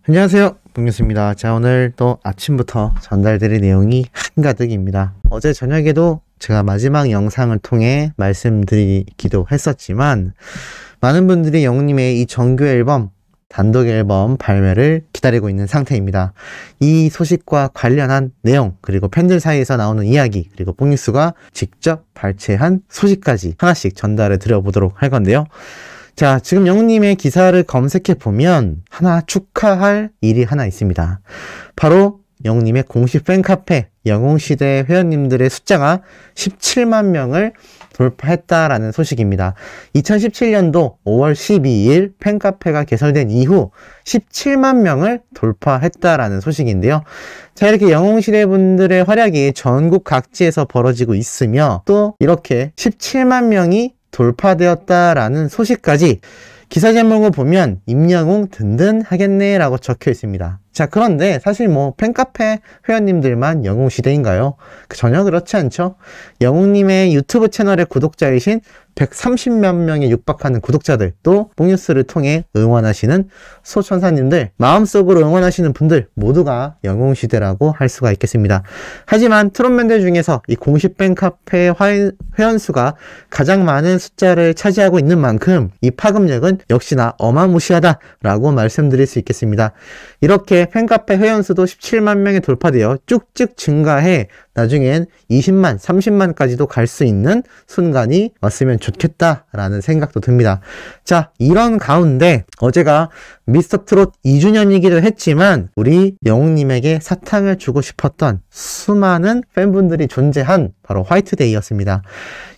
안녕하세요, 봉유수입니다. 자, 오늘 또 아침부터 전달드릴 내용이 한가득입니다. 어제 저녁에도 제가 마지막 영상을 통해 말씀드리기도 했었지만 많은 분들이 영웅님의 이 정규 앨범, 단독 앨범 발매를 기다리고 있는 상태입니다. 이 소식과 관련한 내용, 그리고 팬들 사이에서 나오는 이야기, 그리고 봉유수가 직접 발췌한 소식까지 하나씩 전달해 드려보도록 할 건데요. 자, 지금 영웅님의 기사를 검색해 보면 하나 축하할 일이 하나 있습니다. 바로 영웅님의 공식 팬카페 영웅시대 회원님들의 숫자가 17만 명을 돌파했다라는 소식입니다. 2017년도 5월 12일 팬카페가 개설된 이후 17만 명을 돌파했다라는 소식인데요. 자, 이렇게 영웅시대 분들의 활약이 전국 각지에서 벌어지고 있으며 또 이렇게 17만 명이 돌파되었다라는 소식까지 기사 제목을 보면 임영웅 든든하겠네 라고 적혀 있습니다. 자, 그런데 사실 팬카페 회원님들만 영웅시대인가요? 전혀 그렇지 않죠. 영웅님의 유튜브 채널의 구독자이신 130만 명에 육박하는 구독자들, 또 봉유수를 통해 응원하시는 소천사님들, 마음속으로 응원하시는 분들 모두가 영웅시대라고 할 수가 있겠습니다. 하지만 트롯맨들 중에서 이 공식 팬카페 회원수가 가장 많은 숫자를 차지하고 있는 만큼 이 파급력은 역시나 어마무시하다라고 말씀드릴 수 있겠습니다. 이렇게 팬카페 회원수도 17만 명이 돌파되어 쭉쭉 증가해 나중엔 20만, 30만까지도 갈 수 있는 순간이 왔으면 좋겠다라는 생각도 듭니다. 자, 이런 가운데 어제가 미스터트롯 2주년이기도 했지만 우리 영웅님에게 사탕을 주고 싶었던 수많은 팬분들이 존재한 바로 화이트데이였습니다.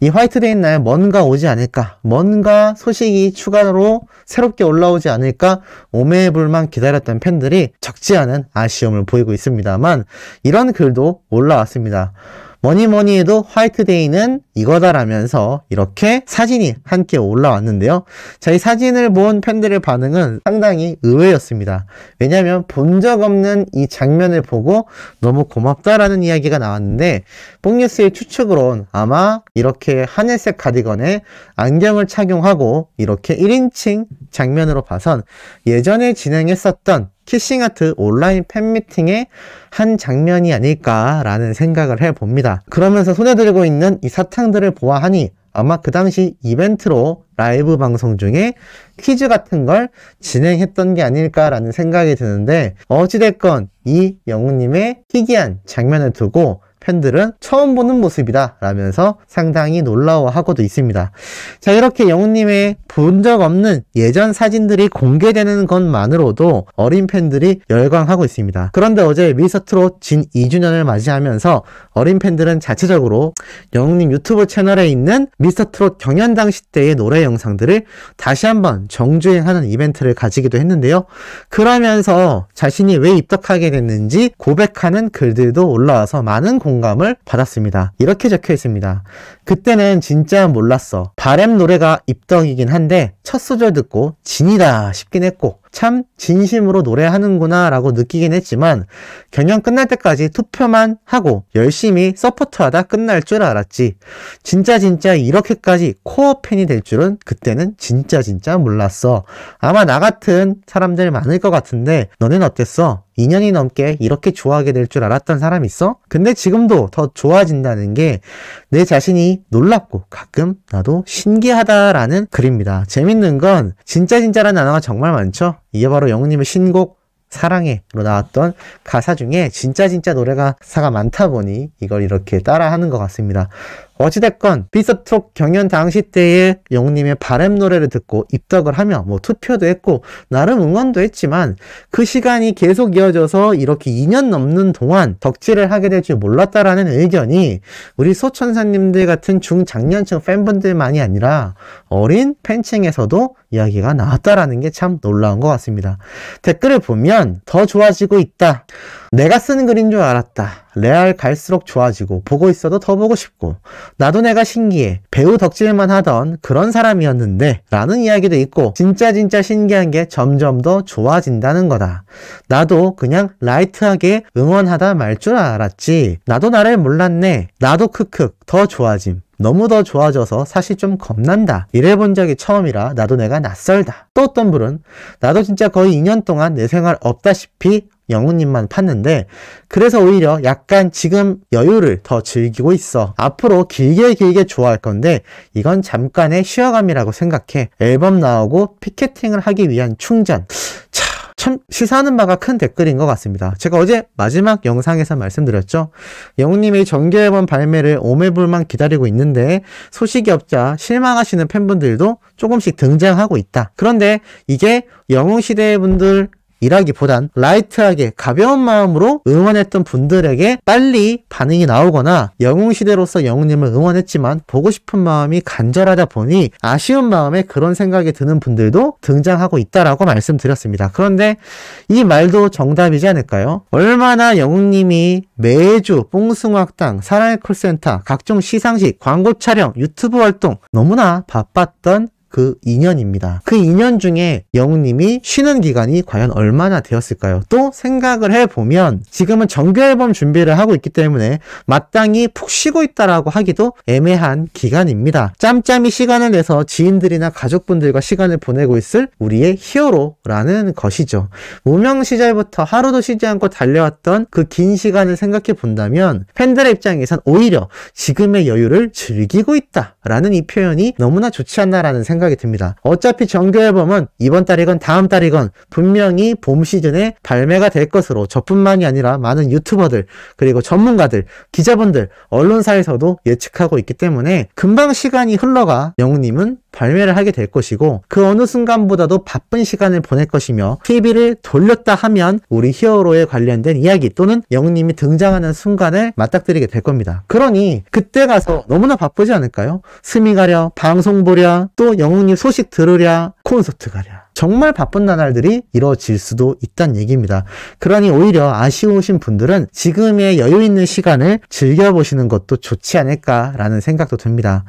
이 화이트데이 날 뭔가 오지 않을까, 뭔가 소식이 추가로 새롭게 올라오지 않을까 오매불만 기다렸던 팬들이 적지 않은 아쉬움을 보이고 있습니다만 이런 글도 올라왔습니다. 뭐니 해도 화이트데이는 이거다라면서 이렇게 사진이 함께 올라왔는데요. 자, 이 사진을 본 팬들의 반응은 상당히 의외였습니다. 왜냐하면 본 적 없는 이 장면을 보고 너무 고맙다라는 이야기가 나왔는데 봉유수의 추측으로는 아마 이렇게 하늘색 가디건에 안경을 착용하고 이렇게 1인칭 장면으로 봐선 예전에 진행했었던 키싱아트 온라인 팬미팅의 한 장면이 아닐까라는 생각을 해봅니다. 그러면서 손에 들고 있는 이 사탕들을 보아하니 아마 그 당시 이벤트로 라이브 방송 중에 퀴즈 같은 걸 진행했던 게 아닐까라는 생각이 드는데 어찌됐건 이 영웅님의 희귀한 장면을 두고 팬들은 처음 보는 모습이다 라면서 상당히 놀라워하고도 있습니다. 자, 이렇게 영웅님의 본 적 없는 예전 사진들이 공개되는 것만으로도 어린 팬들이 열광하고 있습니다. 그런데 어제 미스터트롯 진 2주년을 맞이하면서 어린 팬들은 자체적으로 영웅님 유튜브 채널에 있는 미스터트롯 경연 당시 때의 노래 영상들을 다시 한번 정주행하는 이벤트를 가지기도 했는데요. 그러면서 자신이 왜 입덕하게 됐는지 고백하는 글들도 올라와서 많은 공감을 받았습니다. 이렇게 적혀 있습니다. 그때는 진짜 몰랐어. 바램 노래가 입덕이긴 한데 첫 소절 듣고 진이다 싶긴 했고 참 진심으로 노래하는구나 라고 느끼긴 했지만 경연 끝날 때까지 투표만 하고 열심히 서포트하다 끝날 줄 알았지. 진짜 이렇게까지 코어 팬이 될 줄은 그때는 진짜 몰랐어. 아마 나 같은 사람들 많을 것 같은데 너넨 어땠어? 2년이 넘게 이렇게 좋아하게 될 줄 알았던 사람 있어? 근데 지금도 더 좋아진다는 게 내 자신이 놀랍고 가끔 나도 신기하다라는 글입니다. 재밌는 건 진짜라는 단어가 정말 많죠? 이게 바로 영웅님의 신곡 사랑해로 나왔던 가사 중에 진짜 노래가 가사가 많다 보니 이걸 이렇게 따라하는 것 같습니다. 어찌됐건 미스터트롯 경연 당시 때의 영웅님의 바램 노래를 듣고 입덕을 하며 투표도 했고 나름 응원도 했지만 그 시간이 계속 이어져서 이렇게 2년 넘는 동안 덕질을 하게 될 줄 몰랐다라는 의견이 우리 소천사님들 같은 중장년층 팬분들만이 아니라 어린 팬층에서도 이야기가 나왔다라는 게 참 놀라운 것 같습니다. 댓글을 보면 더 좋아지고 있다. 내가 쓰는 글인 줄 알았다. 레알 갈수록 좋아지고 보고 있어도 더 보고 싶고 나도 내가 신기해. 배우 덕질만 하던 그런 사람이었는데 라는 이야기도 있고 진짜 신기한 게 점점 더 좋아진다는 거다. 나도 그냥 라이트하게 응원하다 말 줄 알았지. 나도 나를 몰랐네. 나도 크크 더 좋아짐. 너무 더 좋아져서 사실 좀 겁난다. 이래본 적이 처음이라 나도 내가 낯설다. 또 어떤 분은 나도 진짜 거의 2년 동안 내 생활 없다시피 영우님만 팠는데 그래서 오히려 약간 지금 여유를 더 즐기고 있어. 앞으로 길게 좋아할 건데 이건 잠깐의 쉬어감이라고 생각해. 앨범 나오고 피켓팅을 하기 위한 충전. 참 시사하는 바가 큰 댓글인 것 같습니다. 제가 어제 마지막 영상에서 말씀드렸죠. 영우님의 정규 앨범 발매를 오매불만 기다리고 있는데 소식이 없자 실망하시는 팬분들도 조금씩 등장하고 있다. 그런데 이게 영웅시대 분들 이라기보단 라이트하게 가벼운 마음으로 응원했던 분들에게 빨리 반응이 나오거나 영웅시대로서 영웅님을 응원했지만 보고 싶은 마음이 간절하다 보니 아쉬운 마음에 그런 생각이 드는 분들도 등장하고 있다라고 말씀드렸습니다. 그런데 이 말도 정답이지 않을까요? 얼마나 영웅님이 매주 뽕숭아학당, 사랑의 콜센터, 각종 시상식, 광고 촬영, 유튜브 활동 너무나 바빴던 그 2년입니다. 그 2년 중에 영웅님이 쉬는 기간이 과연 얼마나 되었을까요? 또 생각을 해보면 지금은 정규 앨범 준비를 하고 있기 때문에 마땅히 푹 쉬고 있다라고 하기도 애매한 기간입니다. 짬짬이 시간을 내서 지인들이나 가족분들과 시간을 보내고 있을 우리의 히어로라는 것이죠. 무명 시절부터 하루도 쉬지 않고 달려왔던 그 긴 시간을 생각해 본다면 팬들의 입장에선 오히려 지금의 여유를 즐기고 있다라는 이 표현이 너무나 좋지 않나라는 생각이 듭니다. 어차피 정규 앨범은 이번 달이건 다음 달이건 분명히 봄 시즌에 발매가 될 것으로 저뿐만이 아니라 많은 유튜버들 그리고 전문가들, 기자분들, 언론사에서도 예측하고 있기 때문에 금방 시간이 흘러가 영웅님은 발매를 하게 될 것이고 그 어느 순간보다도 바쁜 시간을 보낼 것이며 TV를 돌렸다 하면 우리 히어로에 관련된 이야기 또는 영웅님이 등장하는 순간을 맞닥뜨리게 될 겁니다. 그러니 그때 가서 너무나 바쁘지 않을까요? 스미 가랴, 방송 보랴, 또 영웅님 소식 들으랴, 콘서트 가랴. 정말 바쁜 나날들이 이루어질 수도 있다는 얘기입니다. 그러니 오히려 아쉬우신 분들은 지금의 여유 있는 시간을 즐겨보시는 것도 좋지 않을까라는 생각도 듭니다.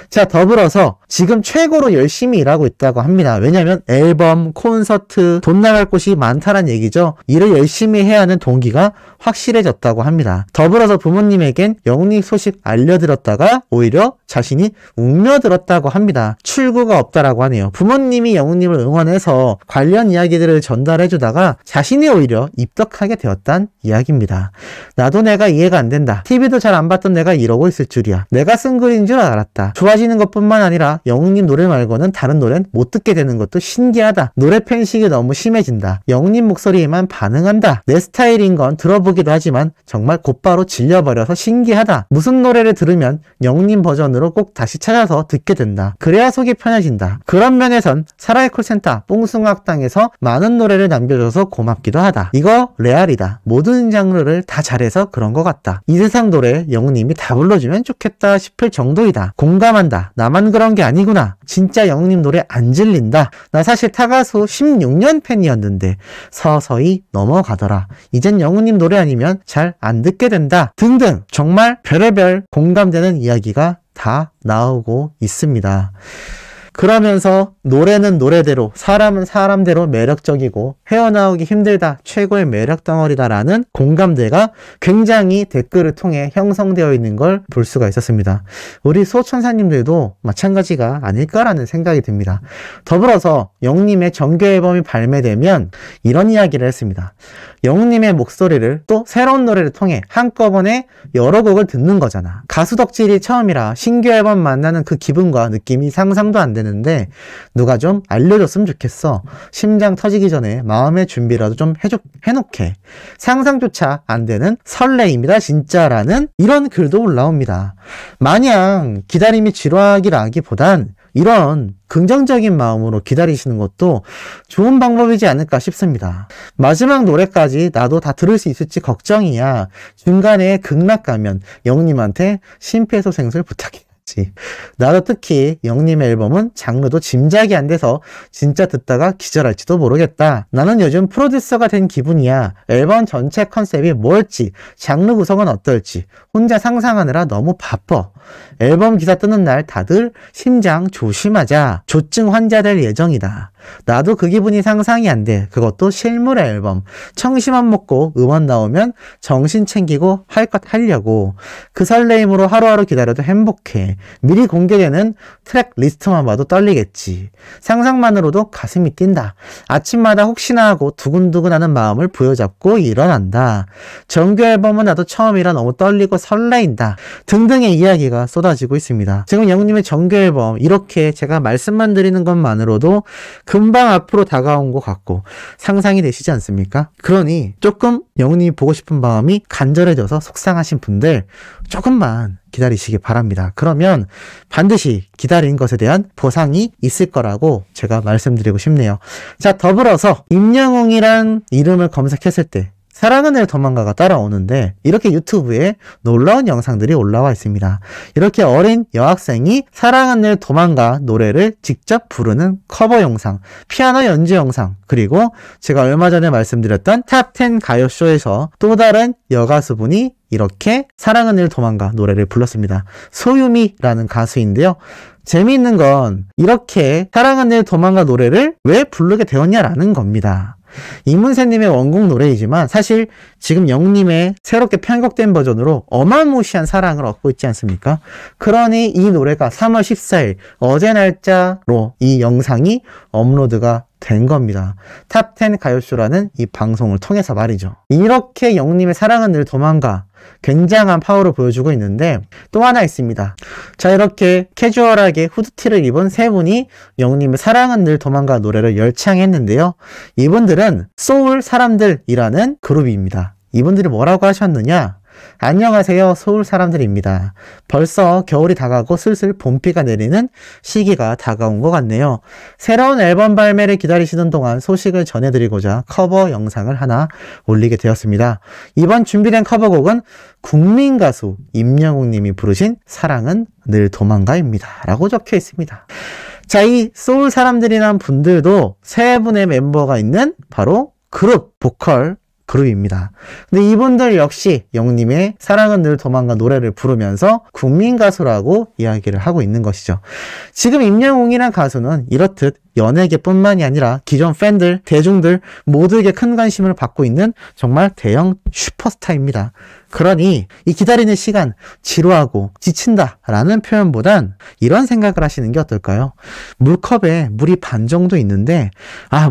자, 더불어서 지금 최고로 열심히 일하고 있다고 합니다. 왜냐하면 앨범, 콘서트, 돈 나갈 곳이 많다는 얘기죠. 일을 열심히 해야 하는 동기가 확실해졌다고 합니다. 더불어서 부모님에겐 영웅님 소식 알려드렸다가 오히려 자신이 웅며들었다고 합니다. 출구가 없다라고 하네요. 부모님이 영웅님을 응원해서 관련 이야기들을 전달해주다가 자신이 오히려 입덕하게 되었단 이야기입니다. 나도 내가 이해가 안 된다. TV도 잘 안 봤던 내가 이러고 있을 줄이야. 내가 쓴 글인 줄 알았다. 좋아지는 것뿐만 아니라 영웅님 노래 말고는 다른 노래는 못 듣게 되는 것도 신기하다. 노래 편식이 너무 심해진다. 영웅님 목소리에만 반응한다. 내 스타일인 건 들어보기도 하지만 정말 곧바로 질려버려서 신기하다. 무슨 노래를 들으면 영웅님 버전으로 꼭 다시 찾아서 듣게 된다. 그래야 속이 편해진다. 그런 면에선 사랑의 콜센터 뽕숭아학당에서 많은 노래를 남겨줘서 고맙기도 하다. 이거 레알이다. 모든 장르를 다 잘해서 그런 것 같다. 이 세상 노래 영웅님이 다 불러주면 좋겠다 싶을 정도이다. 공감한다. 나만 그런 게 아니구나. 진짜 영웅님 노래 안 질린다. 나 사실 타가수 16년 팬이었는데 서서히 넘어가더라. 이젠 영웅님 노래 아니면 잘 안 듣게 된다. 등등 정말 별의별 공감되는 이야기가 다 나오고 있습니다. 그러면서 노래는 노래대로 사람은 사람대로 매력적이고 헤어나오기 힘들다 최고의 매력 덩어리다라는 공감대가 굉장히 댓글을 통해 형성되어 있는 걸 볼 수가 있었습니다. 우리 소천사님들도 마찬가지가 아닐까라는 생각이 듭니다. 더불어서 영웅님의 정규 앨범이 발매되면 이런 이야기를 했습니다. 영웅님의 목소리를 또 새로운 노래를 통해 한꺼번에 여러 곡을 듣는 거잖아. 가수 덕질이 처음이라 신규 앨범 만나는 그 기분과 느낌이 상상도 안 되는데 누가 좀 알려줬으면 좋겠어. 심장 터지기 전에 마음의 준비라도 좀 해놓게. 상상조차 안 되는 설레임이다 진짜라는 이런 글도 올라옵니다. 마냥 기다림이 지루하기라기보단 이런 긍정적인 마음으로 기다리시는 것도 좋은 방법이지 않을까 싶습니다. 마지막 노래까지 나도 다 들을 수 있을지 걱정이야. 중간에 극락 가면 영웅님한테 심폐소생술 부탁해. 나도 특히 영웅님의 앨범은 장르도 짐작이 안 돼서 진짜 듣다가 기절할지도 모르겠다. 나는 요즘 프로듀서가 된 기분이야. 앨범 전체 컨셉이 뭘지, 장르 구성은 어떨지 혼자 상상하느라 너무 바빠. 앨범 기사 뜨는 날 다들 심장 조심하자. 조증 환자 될 예정이다. 나도 그 기분이 상상이 안 돼. 그것도 실물 앨범. 청심환 먹고 음원 나오면 정신 챙기고 할 것 하려고. 그 설레임으로 하루하루 기다려도 행복해. 미리 공개되는 트랙 리스트만 봐도 떨리겠지. 상상만으로도 가슴이 뛴다. 아침마다 혹시나 하고 두근두근하는 마음을 부여잡고 일어난다. 정규 앨범은 나도 처음이라 너무 떨리고 설레인다. 등등의 이야기가 쏟아지고 있습니다. 지금 영웅님의 정규 앨범 이렇게 제가 말씀만 드리는 것만으로도 금방 앞으로 다가온 것 같고 상상이 되시지 않습니까? 그러니 조금 영웅님이 보고 싶은 마음이 간절해져서 속상하신 분들 조금만 기다리시기 바랍니다. 그러면 반드시 기다린 것에 대한 보상이 있을 거라고 제가 말씀드리고 싶네요. 자, 더불어서 임영웅이란 이름을 검색했을 때 사랑은 늘 도망가가 따라오는데 이렇게 유튜브에 놀라운 영상들이 올라와 있습니다. 이렇게 어린 여학생이 사랑은 늘 도망가 노래를 직접 부르는 커버 영상, 피아노 연주 영상, 그리고 제가 얼마 전에 말씀드렸던 탑10 가요쇼에서 또 다른 여가수분이 이렇게 사랑은 늘 도망가 노래를 불렀습니다. 소유미라는 가수인데요. 재미있는 건 이렇게 사랑은 늘 도망가 노래를 왜 부르게 되었냐라는 겁니다. 이문세님의 원곡 노래이지만 사실 지금 영님의 새롭게 편곡된 버전으로 어마무시한 사랑을 얻고 있지 않습니까? 그러니 이 노래가 3월 14일 어제 날짜로 이 영상이 업로드가 된 겁니다. 탑10 가요쇼라는 이 방송을 통해서 말이죠. 이렇게 영님의 사랑은 늘 도망가 굉장한 파워를 보여주고 있는데 또 하나 있습니다. 자, 이렇게 캐주얼하게 후드티를 입은 세 분이 영님의 사랑은 늘 도망가 노래를 열창했는데요. 이분들은 소울 사람들이라는 그룹입니다. 이분들이 뭐라고 하셨느냐? 안녕하세요, 서울 사람들입니다. 벌써 겨울이 다가고 슬슬 봄비가 내리는 시기가 다가온 것 같네요. 새로운 앨범 발매를 기다리시는 동안 소식을 전해드리고자 커버 영상을 하나 올리게 되었습니다. 이번 준비된 커버곡은 국민 가수 임영웅 님이 부르신 사랑은 늘 도망가입니다 라고 적혀 있습니다. 자, 이 소울 사람들이란 분들도 세 분의 멤버가 있는 바로 그룹 보컬 그룹입니다. 근데 이분들 역시 영님의 사랑은 늘 도망가 노래를 부르면서 국민 가수라고 이야기를 하고 있는 것이죠. 지금 임영웅이란 가수는 이렇듯 연예계뿐만이 아니라 기존 팬들, 대중들 모두에게 큰 관심을 받고 있는 정말 대형 슈퍼스타입니다. 그러니 이 기다리는 시간 지루하고 지친다 라는 표현보단 이런 생각을 하시는 게 어떨까요? 물컵에 물이 반 정도 있는데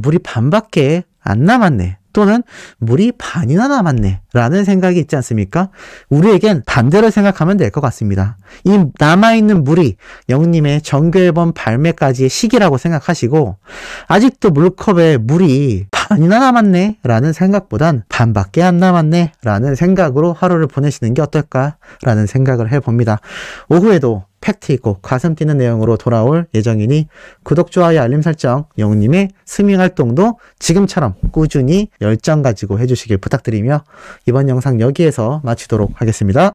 물이 반밖에 안 남았네, 또는 물이 반이나 남았네 라는 생각이 있지 않습니까? 우리에겐 반대로 생각하면 될 것 같습니다. 이 남아있는 물이 영님의 정규 앨범 발매까지의 시기라고 생각하시고 아직도 물컵에 물이 반이나 남았네 라는 생각보단 반밖에 안 남았네 라는 생각으로 하루를 보내시는 게 어떨까 라는 생각을 해봅니다. 오후에도 팩트 있고 가슴 뛰는 내용으로 돌아올 예정이니 구독, 좋아요, 알림 설정, 영웅님의 스밍 활동도 지금처럼 꾸준히 열정 가지고 해주시길 부탁드리며 이번 영상 여기에서 마치도록 하겠습니다.